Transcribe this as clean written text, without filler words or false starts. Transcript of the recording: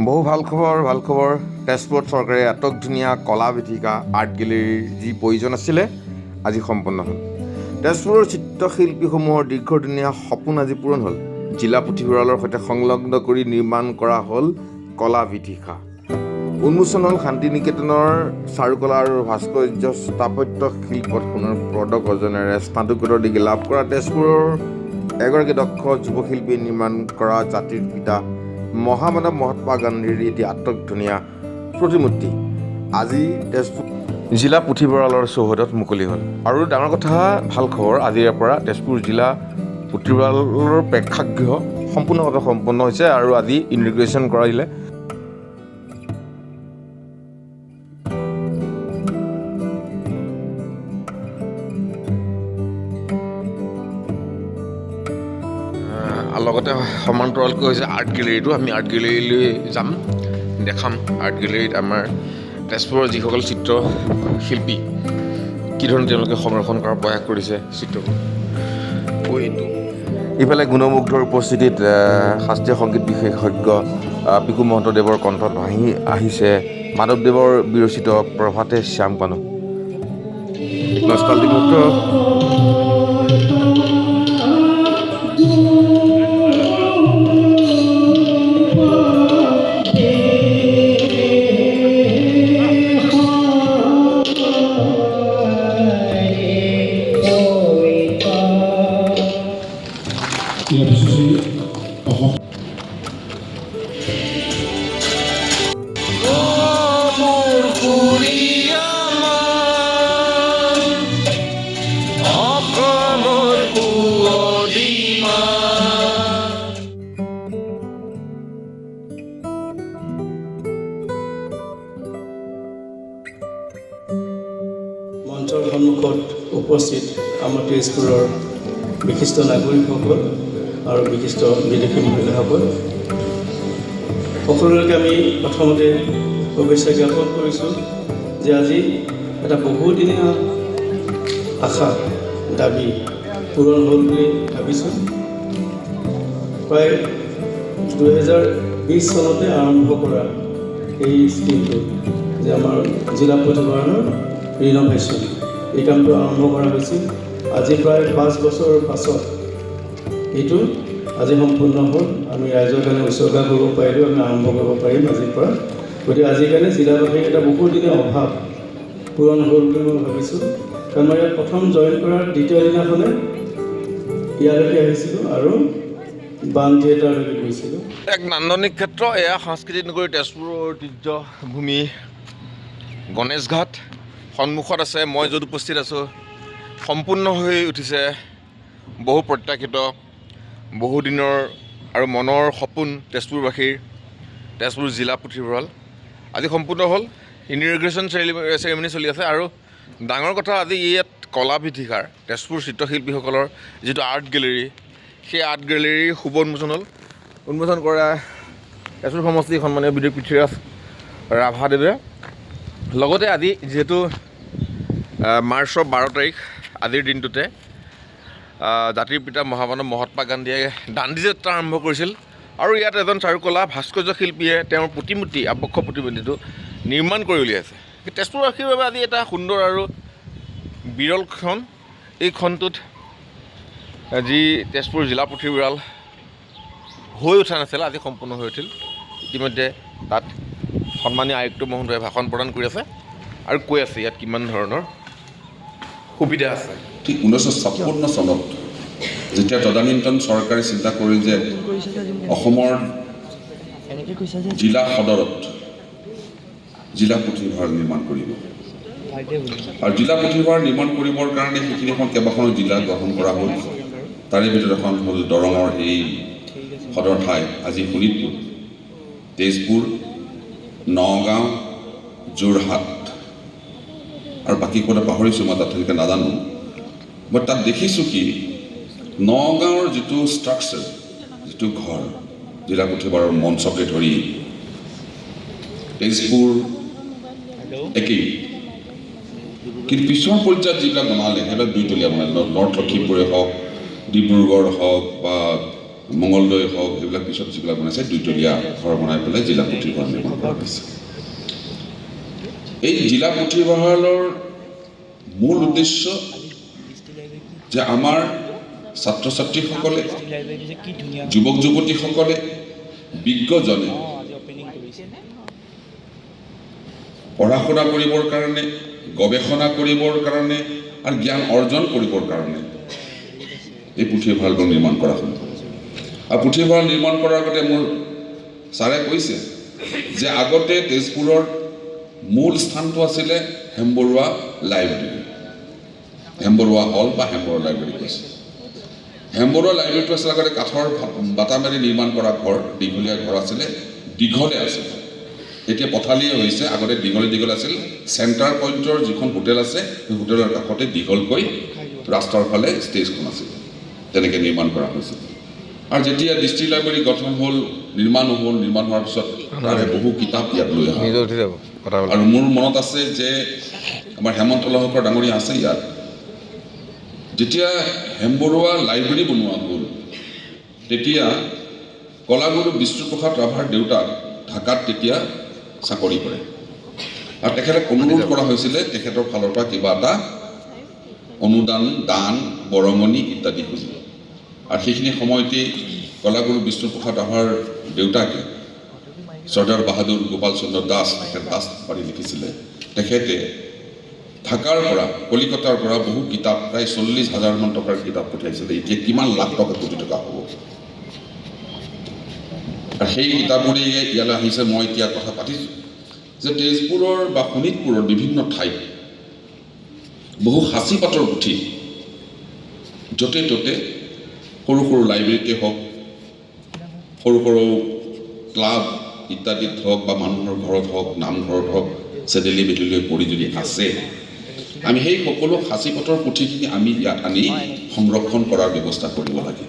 বহু ভাল খবৰ তেজপুৰত চৰকাৰে আটক ধুনীয়া কলা বিথীকা আৰ্ট গেলেৰীৰ যি প্ৰয়োজন আছিলে আজি সম্পন্ন হ'ল। তেজপুৰৰ চিত্ৰশিল্পীসমূহৰ দীৰ্ঘদিনীয়া সপোন আজি পূৰণ হ'ল। জিলা পুথিভঁৰালৰ সৈতে সংলগ্ন কৰি নিৰ্মাণ কৰা হ'ল কলা বিথীকা। উন্মোচন হ'ল শান্তি নিকেতনৰ চাৰুকলা আৰু ভাস্কৰ্য স্থাপত্য শিল্পত সোণৰ পদক অৰ্জনেৰে স্নাতকোত্তৰ ডিগ্ৰী লাভ কৰা তেজপুৰৰ এগৰাকী দক্ষ যুৱশিল্পীয়ে নিৰ্মাণ কৰা জাতিৰ পিতা মহামানৱ মহাত্মা গান্ধীৰ এটি আটক ধুনীয়া প্ৰতিমূৰ্তি আজি তেজপুৰ জিলা পুথিভঁৰালৰ চৌহদত মুকলি হ'ল। আৰু ডাঙৰ কথা ভাল খবৰ, আজিৰে পৰা তেজপুৰ জিলা পুথিভঁৰালৰ প্ৰেক্ষাগৃহ সম্পূৰ্ণভাৱে সম্পন্ন হৈছে আৰু আজি ইনগ্ৰেশ্যন কৰাইলে। লগতে সমান্তৰালকৈ হৈছে আৰ্ট গেলেৰীটো। আমি আৰ্ট গেলেৰীলৈ যাম, দেখাম আৰ্ট গেলেৰীত আমাৰ তেজপুৰৰ যিসকল চিত্ৰশিল্পী কি ধৰণে তেওঁলোকে সংৰক্ষণ কৰাৰ প্ৰয়াস কৰিছে চিত্ৰবোৰ। ইফালে গুণমুগ্ধৰ উপস্থিতিত শাস্ত্ৰীয় সংগীত বিশেষজ্ঞ পিকু মহন্তদেৱৰ কণ্ঠত ভাহি আহিছে মাধৱদেৱৰ বিৰচিত প্ৰভাতে শ্যাম কানু। নষ্টালজিক মুক্ত মঞ্চৰ সন্মুখত উপস্থিত আমাৰ তেজপুৰৰ বিশিষ্ট নাগৰিকসকল আৰু বিশিষ্ট বিদেশী মহিলাসকল সকলোকে আমি প্ৰথমতে শুভেচ্ছা জ্ঞাপন কৰিছোঁ যে আজি এটা বহুদিনীয়া আশা দাবী পূৰণ হ'ল বুলি ভাবিছোঁ। প্ৰায় 2020 চনতে আৰম্ভ কৰা এই স্কিমটো যে আমাৰ জিলা পুথিভঁৰালৰ ৰিন'ভেশ্যন, এই কামটো আৰম্ভ কৰা হৈছিল। আজি প্ৰায় 5 বছৰৰ পাছত এইটো আজি সম্পূৰ্ণ হ'ল। আমি ৰাইজৰ কাৰণে উৎসৰ্গা কৰিব পাৰিলোঁ, আমি আৰম্ভ কৰিব পাৰিম আজিৰ পৰা। গতিকে আজিকালি জিলাবাসীৰ এটা বহুদিনীয়া অভাৱ পূৰণ হ'ল বুলি মই ভাবিছোঁ। কাৰণ মই ইয়াত প্ৰথম জইন কৰাৰ দ্বিতীয় দিনাখনে ইয়ালৈকে আহিছিলোঁ আৰু বান থিয়েটাৰলৈকে গৈছিলোঁ। এক নান্দনিক ক্ষেত্ৰ, এয়া সাংস্কৃতিক নগৰী তেজপুৰৰ ঐতিহ্যভূমি গণেশ ঘাট। সন্মুখত আছে মই য'ত উপস্থিত আছোঁ, সম্পূৰ্ণ হৈ উঠিছে বহু প্ৰত্যাশিত বহুদিনৰ আৰু মনৰ সপোন তেজপুৰবাসীৰ তেজপুৰ জিলা পুথিভঁৰাল আজি সম্পূৰ্ণ হ'ল। ইনগ্ৰেশ্যন চেৰিমনি চলি আছে আৰু ডাঙৰ কথা, আজি ইয়াত কলা বিথীকাৰ তেজপুৰ চিত্ৰশিল্পীসকলৰ যিটো আৰ্ট গেলেৰী, সেই আৰ্ট গেলেৰীৰ শুভ উন্মোচন হ'ল। উন্মোচন কৰা তেজপুৰ সমষ্টিৰ সন্মানীয় বিধায়ক পৃথ্বীৰাজ ৰাভাদেৱে। লগতে আজি যিহেতু মাৰ্চৰ 12 তাৰিখ, আজিৰ দিনটোতে জাতিৰ পিতা মহামানৱ মহাত্মা গান্ধীয়ে দাণ্ডী যাত্ৰা আৰম্ভ কৰিছিল আৰু ইয়াত এজন চাৰুকলা ভাস্কৰ্য শিল্পীয়ে তেওঁৰ প্ৰতিমূৰ্তি আৱক্ষ প্ৰতিমূৰ্তিটো নিৰ্মাণ কৰি উলিয়াইছে। তেজপুৰবাসীৰ বাবে আজি এটা সুন্দৰ আৰু বিৰল ক্ষণ। এই ক্ষণটোত যি তেজপুৰ জিলা পুথিভঁৰাল হৈ উঠা নাছিল, আজি সম্পূৰ্ণ হৈ উঠিল। ইতিমধ্যে তাত সন্মানীয় আয়ুক্ত মহোদয়ে ভাষণ প্ৰদান কৰি আছে আৰু কৈ আছে ইয়াত কিমান ধৰণৰ সুবিধা আছে। ঠিক 1956 চনত যেতিয়া তদানীন্তন চৰকাৰে চিন্তা কৰিল যে অসমৰ জিলা সদৰত জিলা পুথিভঁৰাল নিৰ্মাণ কৰিব, আৰু জিলা পুথিভঁৰাল নিৰ্মাণ কৰিবৰ কাৰণে সেইখিনিখন কেইবাখনো জিলা গ্ৰহণ কৰা হ'ল। তাৰে ভিতৰত এখন হ'ল দৰঙৰ এই সদৰ ঠাই, আজি শোণিতপুৰ, তেজপুৰ, নগাঁও, যোৰহাট আৰু বাকী ক'ৰবাত পাহৰিছোঁ, মই তাত তেনেকৈ নাজানো। মই তাত দেখিছোঁ কি নগাঁৱৰ যিটো ষ্ট্ৰাকচাৰ, যিটো ঘৰ জিলা পুথিভঁৰালৰ মঞ্চকে ধৰি, তেজপুৰ একেই, কিন্তু পিছৰ পৰ্যায়ত যিবিলাক বনালে সেইবিলাক দুইতলীয়া বনালে। নৰ্থ লখিমপুৰে হওক, ডিব্ৰুগড় হওক বা মঙলদৈ হওক এইবিলাক পিছত যিবিলাক বনাইছে দুইতলীয়া ঘৰ বনাই পেলাই জিলা পুথিভঁৰাল নিৰ্মাণ কৰা হৈছে। এই জিলা পুথিভঁৰালৰ মূল উদ্দেশ্য যে আমাৰ ছাত্ৰ ছাত্ৰীসকলে, যুৱক যুৱতীসকলে, বিজ্ঞজনে পঢ়া শুনা কৰিবৰ কাৰণে, গৱেষণা কৰিবৰ কাৰণে আৰু জ্ঞান অৰ্জন কৰিবৰ কাৰণে এই পুথিভঁৰালটো নিৰ্মাণ কৰা হ'ল। আৰু পুথিভঁৰাল নিৰ্মাণ কৰাৰ আগতে মোৰ ছাৰে কৈছে যে আগতে তেজপুৰৰ মূল স্থানটো আছিলে হেমবৰুৱা লাইব্ৰেৰী, হেমবৰুৱা হল বা হেমবৰুৱা লাইব্ৰেৰী কৈছে। হেমবৰুৱা লাইব্ৰেৰীটো আছিলে আগতে কাঠৰ বাটা মাৰি নিৰ্মাণ কৰা ঘৰ, দীঘলীয়া ঘৰ আছিলে, দীঘলে আছিলে। এতিয়া পথালিয়ে হৈছে, আগতে দীঘলে আছিল। চেণ্টাৰ পইণ্টৰ যিখন হোটেল আছে সেই হোটেলৰ কাষতে দীঘলকৈ ৰাস্তাৰ ফালে ষ্টেজখন আছিল, তেনেকৈ নিৰ্মাণ কৰা হৈছিল। আৰু যেতিয়া ডিষ্ট্ৰিক্ট লাইব্ৰেৰী গঠন হ'ল, নিৰ্মাণ হোৱাৰ পিছত তাৰে বহু কিতাপ ইয়াত লৈ অহা। আৰু মোৰ মনত আছে যে আমাৰ হেমন্ত লহকৰ ডাঙৰীয়া আছে ইয়াত, যেতিয়া হেমবৰুৱা লাইব্ৰেৰী বনোৱা হ'ল তেতিয়া কলাগুৰু বিষ্ণুপ্ৰসাদ ৰাভাৰ দেউতাক ঢাকাত তেতিয়া চাকৰি কৰে। আৰু তেখেতক অনুৰোধ কৰা হৈছিলে তেখেতৰ ফালৰ পৰা কিবা এটা অনুদান, দান, বৰঙণি ইত্যাদি খুজিব। আৰু সেইখিনি সময়তেই কলাগুৰু বিষ্ণুপ্ৰসাদ ৰাভাৰ দেউতাকে চৰ্দাৰ বাহাদুৰ গোপাল চন্দ্ৰ দাস, তেখেত দাস পাৰি লিখিছিলে, তেখেতে ঢাকাৰ পৰা, কলিকতাৰ পৰা বহু কিতাপ, প্ৰায় 40,000 মান টকাৰ কিতাপ পঠিয়াইছিলে। এতিয়া কিমান লাখ টকা, কোটি টকা হ'ব। আৰু সেই কিতাপবোৰে ইয়ালৈ আহিছে। মই এতিয়া কথা পাতিছোঁ যে তেজপুৰৰ বা শোণিতপুৰৰ বিভিন্ন ঠাইত বহু সাঁচি পাতৰ পুথি য'তে ত'তে, সৰু সৰু লাইব্ৰেৰীতে হওক, সৰু সৰু ক্লাব ইত্যাদিত হওক বা মানুহৰ ঘৰত হওক, নামঘৰত হওক, চেদেলি বেদেলি পৰি যদি আছে, আমি সেই সকলো সাঁচি পাতৰ পুথিখিনি আমি ইয়াত আনি সংৰক্ষণ কৰাৰ ব্যৱস্থা কৰিব লাগে।